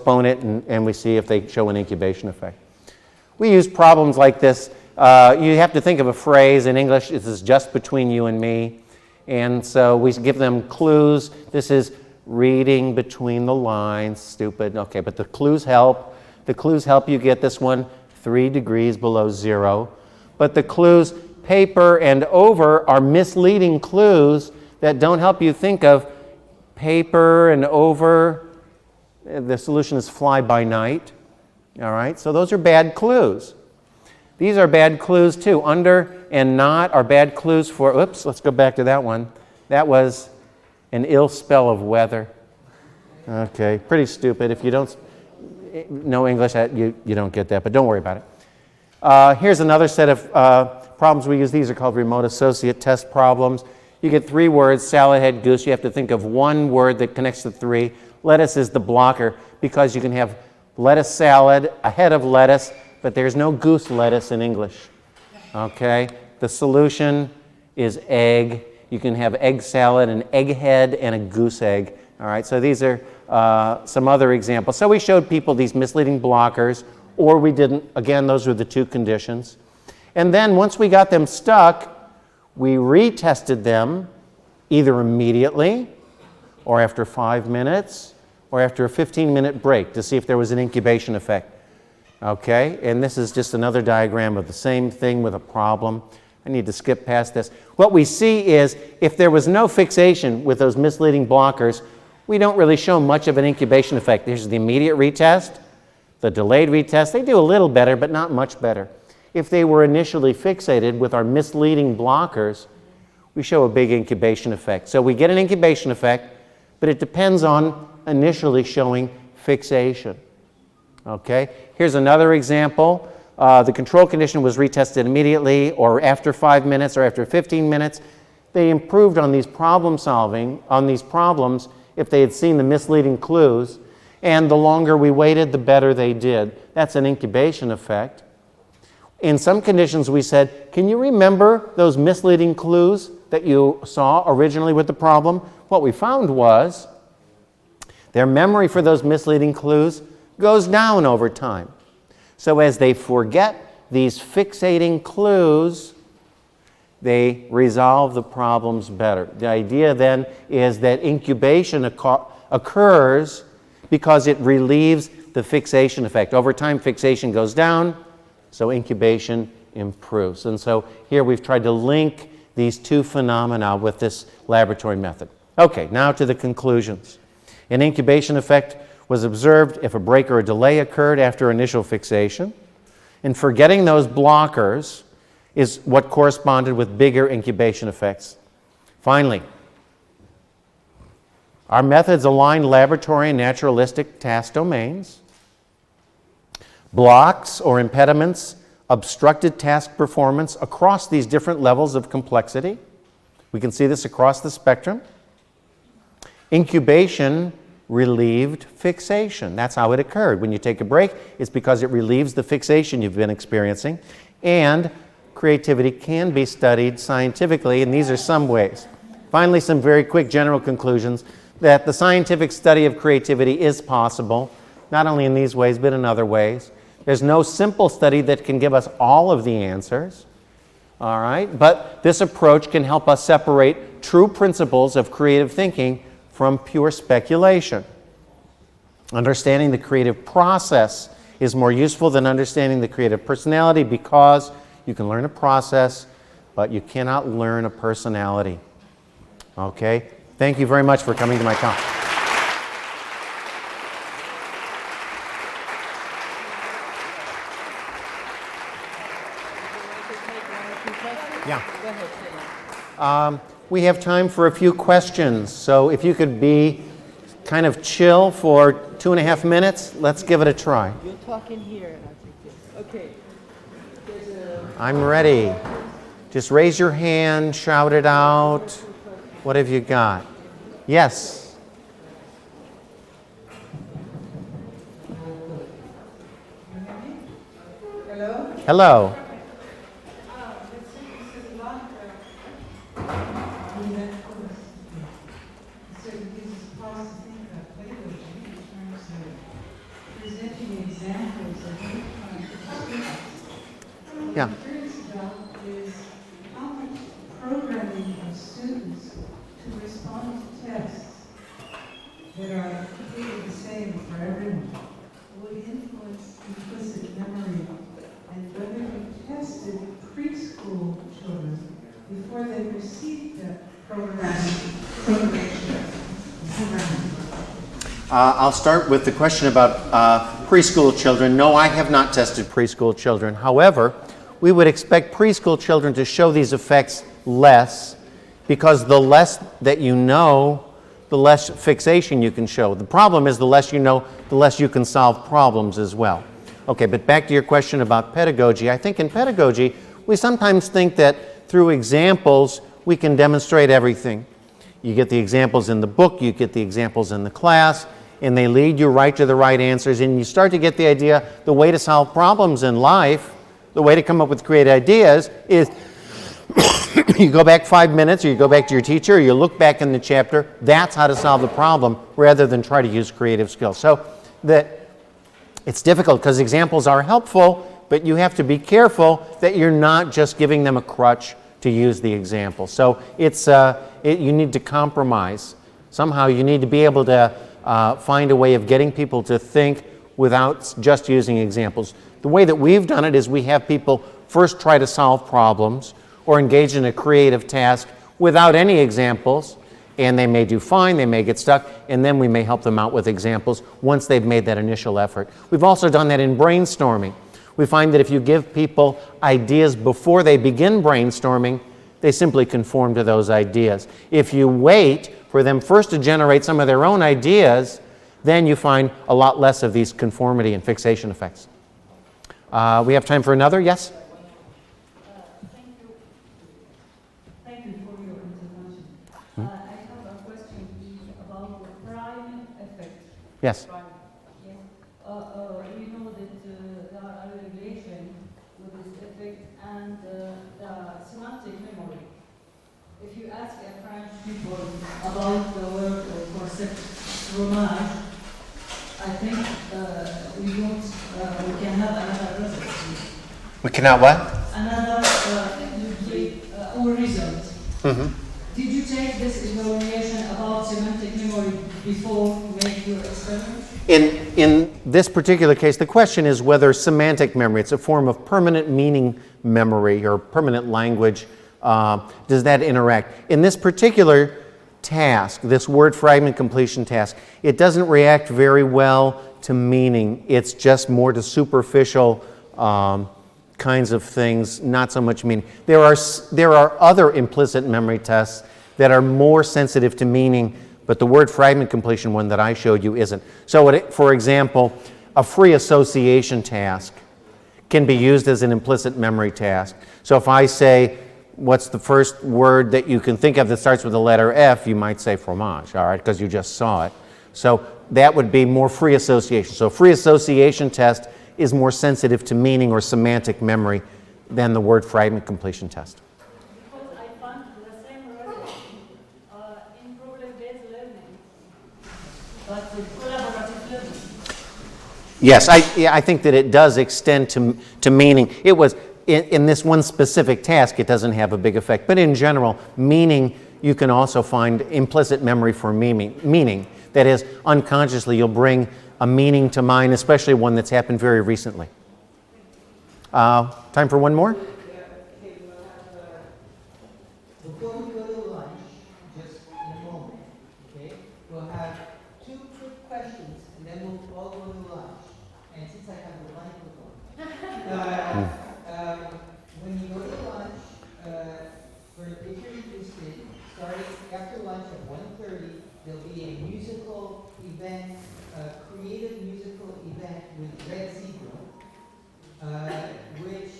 Exponent, and we see if they show an incubation effect. We use problems like this. You have to think of a phrase in English. This is just between you and me. And so we give them clues. This is reading between the lines. Stupid. Okay, but the clues help. The clues help you get this one 3 degrees below 0. But the clues paper and over are misleading clues that don't help you think of paper and over. The solution is fly by night. All right, so those are bad clues. These are bad clues too. Under and not are bad clues for, oops, let's go back to that one. That was an ill spell of weather. Okay, pretty stupid. If you don't know English, you don't get that, but don't worry about it. Here's another set of problems we use. These are called remote associate test problems. You get 3 words, salad, head, goose. You have to think of one word that connects to 3. Lettuce is the blocker because you can have lettuce salad ahead of lettuce, but there's no goose lettuce in English. Okay? The solution is egg. You can have egg salad, an egghead, and a goose egg. All right, so these are some other examples. So we showed people these misleading blockers, or we didn't. Again, those were the 2 conditions. And then once we got them stuck, we retested them either immediately, or after 5 minutes, or after a 15-minute break to see if there was an incubation effect. Okay, and this is just another diagram of the same thing with a problem. I need to skip past this. What we see is if there was no fixation with those misleading blockers, we don't really show much of an incubation effect. Here's the immediate retest, the delayed retest. They do a little better, but not much better. If they were initially fixated with our misleading blockers, we show a big incubation effect. So we get an incubation effect, but it depends on initially showing fixation. Okay, here's another example. The control condition was retested immediately or after 5 minutes or after 15 minutes. They improved on these problem solving, on these problems, if they had seen the misleading clues, and the longer we waited, the better they did. That's an incubation effect. In some conditions we said, can you remember those misleading clues that you saw originally with the problem? What we found was their memory for those misleading clues goes down over time. So as they forget these fixating clues, they resolve the problems better. The idea then is that incubation occurs because it relieves the fixation effect. Over time, fixation goes down, so incubation improves. And so here we've tried to link these 2 phenomena with this laboratory method. Okay, now to the conclusions. An incubation effect was observed if a break or a delay occurred after initial fixation. And forgetting those blockers is what corresponded with bigger incubation effects. Finally, our methods align laboratory and naturalistic task domains. Blocks or impediments obstructed task performance across these different levels of complexity. We can see this across the spectrum. Incubation relieved fixation. That's how it occurred. When you take a break, it's because it relieves the fixation you've been experiencing. And creativity can be studied scientifically, and these are some ways. Finally, some very quick general conclusions that the scientific study of creativity is possible, not only in these ways, but in other ways. There's no simple study that can give us all of the answers, all right? But this approach can help us separate true principles of creative thinking from pure speculation. Understanding the creative process is more useful than understanding the creative personality because you can learn a process, but you cannot learn a personality. Okay? Thank you very much for coming to my talk. Yeah. We have time for a few questions, so if you could be kind of chill for 2.5 minutes, let's give it a try. You'll talk in here and I'll take this. Okay. I'm ready. Just raise your hand, shout it out. What have you got? Yes. Hello? Hello. Yeah. What I'm curious about is how much programming of students to respond to tests that are completely the same for everyone would influence implicit memory, and whether you tested preschool children before they received that programming. I'll start with the question about preschool children. No, I have not tested preschool children. However, we would expect preschool children to show these effects less, because the less that you know, the less fixation you can show. The problem is the less you know, the less you can solve problems as well. Okay, but back to your question about pedagogy. I think in pedagogy, we sometimes think that through examples, we can demonstrate everything. You get the examples in the book, you get the examples in the class, and they lead you right to the right answers, and you start to get the idea the way to solve problems in life, the way to come up with creative ideas is you go back 5 minutes, or you go back to your teacher, or you look back in the chapter. That's how to solve the problem rather than try to use creative skills. So that it's difficult because examples are helpful, but you have to be careful that you're not just giving them a crutch to use the example. So it's you need to compromise. Somehow you need to be able to find a way of getting people to think without just using examples. The way that we've done it is we have people first try to solve problems or engage in a creative task without any examples, and they may do fine, they may get stuck, and then we may help them out with examples once they've made that initial effort. We've also done that in brainstorming. We find that if you give people ideas before they begin brainstorming, they simply conform to those ideas. If you wait for them first to generate some of their own ideas, then you find a lot less of these conformity and fixation effects. We have time for another? Yes? Thank you for your intervention. I have a question about the prime effect. Yes. Prime. Yes. We know that there are regulations with this effect and the semantic memory. If you ask a French people about the word or concept fromage, I think we can have another result. We cannot what? Another or result. Mm-hmm. Did you take this evaluation about semantic memory before you make your experiment? In this particular case, the question is whether semantic memory, it's a form of permanent meaning memory or permanent language, does that interact? In this particular task, this word fragment completion task, it doesn't react very well to meaning. It's just more to superficial kinds of things, not so much meaning. There are other implicit memory tests that are more sensitive to meaning, but the word fragment completion one that I showed you isn't. So for example, a free association task can be used as an implicit memory task. So if I say, what's the first word that you can think of that starts with the letter F, you might say fromage, all right, because you just saw it. So that would be more free association. So a free association test is more sensitive to meaning or semantic memory than the word fragment completion test. Because I found the same result in problem-based learning, but with collaborative learning. Yes, I think that it does extend to meaning. It was in this one specific task, it doesn't have a big effect. But in general, meaning, you can also find implicit memory for meaning. That is, unconsciously, you'll bring a meaning to mind, especially one that's happened very recently. Time for one more? Before we go to lunch, just in a moment, okay, we'll have 2 quick questions, and then we'll all go to lunch. And since I have the microphone, when you go to lunch, if you're interested, starting after lunch at 1:30, there'll be a musical event, a creative musical event with Red Zebra, which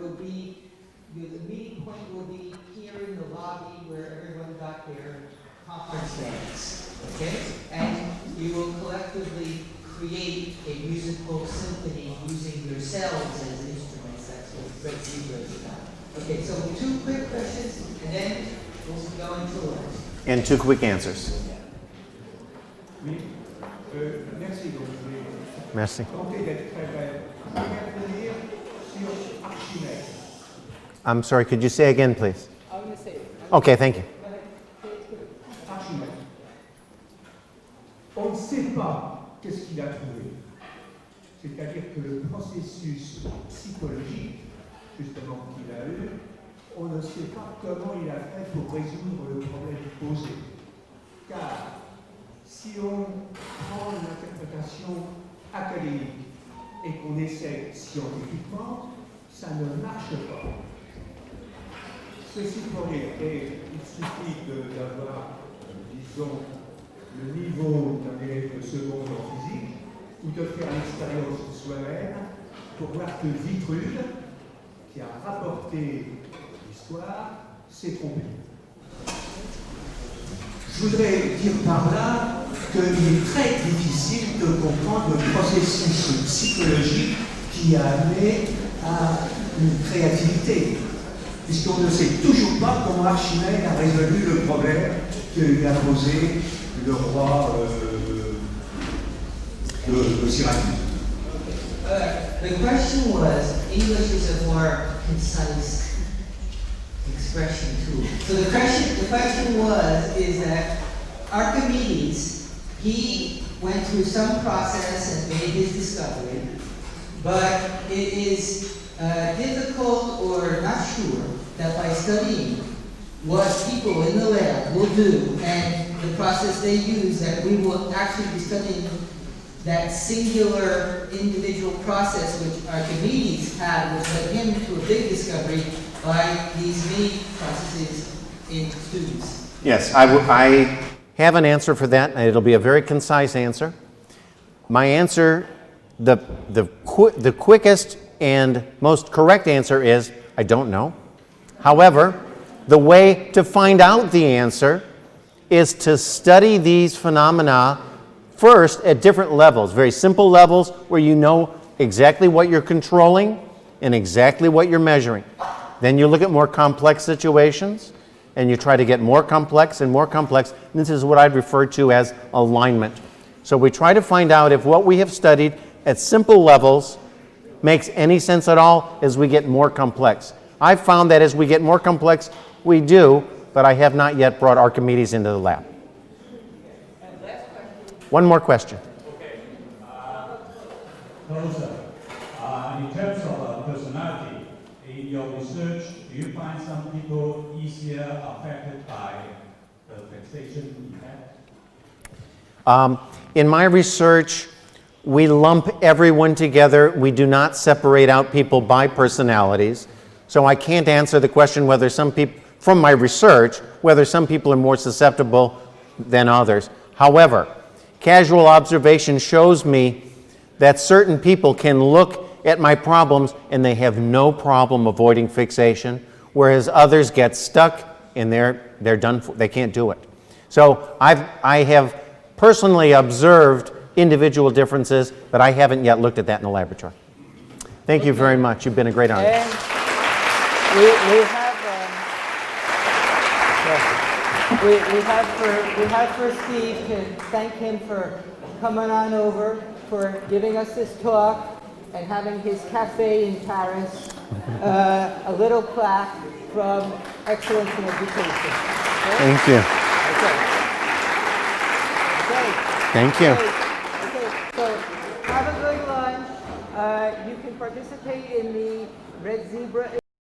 will be, the meeting point will be here in the lobby where everyone got their conference stands, okay? And you will collectively create a musical symphony using yourselves as instruments. That's what Red Zebra is about. Okay, so 2 quick questions, and then we'll go into lunch. And 2 quick answers. Oui. Merci. Donc, je vais Merci. Tentez d'être très bref. Je vais revenir sur Archimède. I'm sorry, could you say again, please? I'm going to say it. Okay, thank you. Archimède. On ne sait pas qu'est-ce qu'il a trouvé. C'est-à-dire que le processus psychologique, justement, qu'il a eu, on ne sait pas comment il a fait pour résoudre le problème posé. Car si on prend une interprétation académique et qu'on essaie scientifiquement, ça ne marche pas. Ceci pour dire qu'il suffit d'avoir, disons, le niveau d'un élève de seconde en physique, ou de faire l'expérience soi-même pour voir que Vitruve, qui a rapporté l'histoire, s'est trompé. Je voudrais dire par là qu'il est très difficile de comprendre le processus psychologique qui a amené à une créativité, puisqu'on ne sait toujours pas comment Archimède a résolu le problème que lui a posé le roi de Syracuse. The question was, English is a more concise expression tool. So the question is that Archimedes, he went through some process and made his discovery, but it is difficult or not sure that by studying what people in the lab will do and the process they use, that we will actually be studying that singular individual process which Archimedes had, which led him to a big discovery by these many processes in students. Yes, I have an answer for that, and it'll be a very concise answer. My answer, the quickest and most correct answer is, I don't know. However, the way to find out the answer is to study these phenomena first at different levels, very simple levels where you know exactly what you're controlling and exactly what you're measuring. Then you look at more complex situations and you try to get more complex and more complex. And this is what I'd refer to as alignment. So we try to find out if what we have studied at simple levels makes any sense at all as we get more complex. I've found that as we get more complex, we do, but I have not yet brought Archimedes into the lab. One more question. Okay. Closer. In terms of personality, in your research, do you find some people easier affected by the fixation effect? In my research, we lump everyone together. We do not separate out people by personalities. So I can't answer the question whether some people, from my research, whether some people are more susceptible than others. However, casual observation shows me that certain people can look at my problems and they have no problem avoiding fixation, whereas others get stuck and they're done for, they can't do it. So I have personally observed individual differences, but I haven't yet looked at that in the laboratory. Thank you very much. You've been a great audience. And we have for Steve to thank him for coming on over, for giving us this talk, and having his cafe in Paris, a little plaque from Excellence in Education. Okay? Thank you. Okay. Thank you. Okay, so have a good lunch. You can participate in the Red Zebra